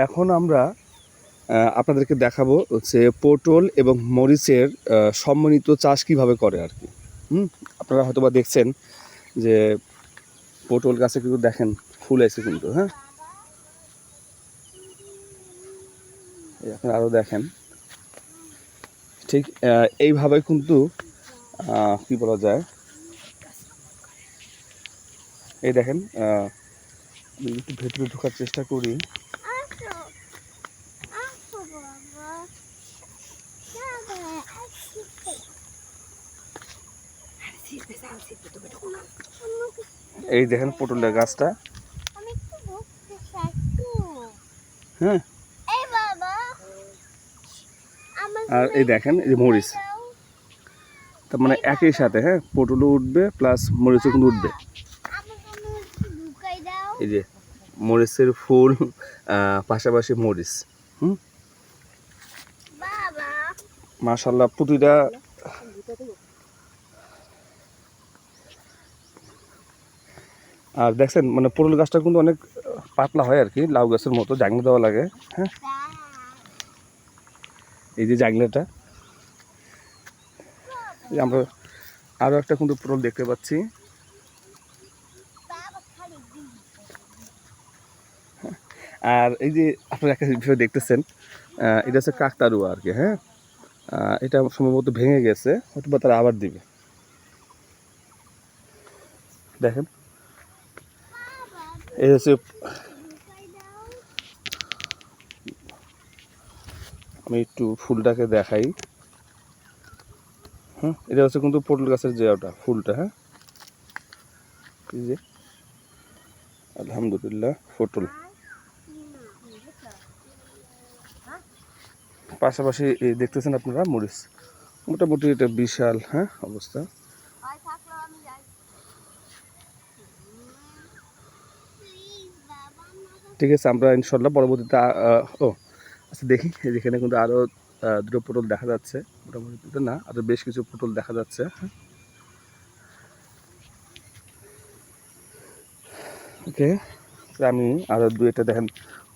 এখন আমরা আপনাদেরকে দেখাবো হচ্ছে পটল এবং মরিচের সমন্বিত চাষ কিভাবে করে আর কি। আপনারা হয়তো বা দেখছেন যে পটল গাছে কিন্তু দেখেন ফুল আছে কিন্তু, হ্যাঁ এখন আরও দেখেন ঠিক এইভাবে কিন্তু কি বলা যায়, এই দেখেন আমি একটু ভেতরে ঢোকার চেষ্টা করি। এই দেখেন পটলের গাছটা, হ্যাঁ আর এই দেখেন এই যে মরিচ, তার মানে একই সাথে হ্যাঁ পটলও উঠবে প্লাস মরিচও কিন্তু উঠবে। এই যে মরিচের ফুল পাশাপাশি মরিচ, মাশাআল্লাহ প্রতিটা আর দেখছেন মানে পটল গাছটা কিন্তু অনেক পাতলা হয় আর কি, লাউ গাছের মতো জাংলা দেওয়া লাগে। হ্যাঁ এই যে জাংলাটা, আমরা আরও একটা কিন্তু পটল দেখতে পাচ্ছি। আর এই যে আপনারা একটা বিষয় দেখতেছেন, এটা হচ্ছে কাকতারুয়া আর কি। হ্যাঁ এটা সম্ভবত ভেঙে গেছে, হয়তো বা তারা আবার দিবে। দেখেন এই হচ্ছে, আমি একটু ফুলটাকে দেখাই। হ্যাঁ এটা হচ্ছে কিন্তু পটল গাছের যে ওটা ফুলটা, হ্যাঁ এই যে আলহামদুলিল্লাহ পটল, পাশাপাশি দেখতেছেন আপনারা মরিচ, মোটামুটি এটা বিশাল হ্যাঁ অবস্থা। ঠিক আছে, আমরা ইনশাল্লাহ পরবর্তীতে ও আচ্ছা দেখি যেখানে কিন্তু আরও দুটো পটল দেখা যাচ্ছে, মোটামুটি দুটো না আরও বেশ কিছু পটল দেখা যাচ্ছে। ওকে আমি আরও দু একটা দেখেন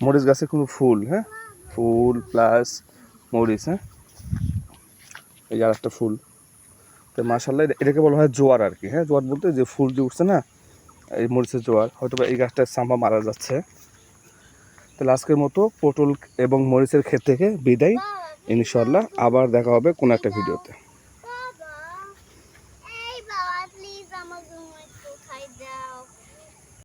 মরিচ গাছে কোনো ফুল, হ্যাঁ ফুল প্লাস মরিচ, হ্যাঁ এই যে আর একটা ফুল। তো মাশাআল্লাহ এটাকে বলা হয় জোয়ার আর কি। হ্যাঁ জোয়ার বলতে যে ফুল যে উঠছে না, এই মরিচের জোয়ার, হয়তো বা এই গাছটার সাম্বা মারা যাচ্ছে। তাহলে আজকের মতো পটল এবং মরিচের ক্ষেত থেকে বিদায়, ইনশাআল্লাহ আবার দেখা হবে কোনো একটা ভিডিওতে।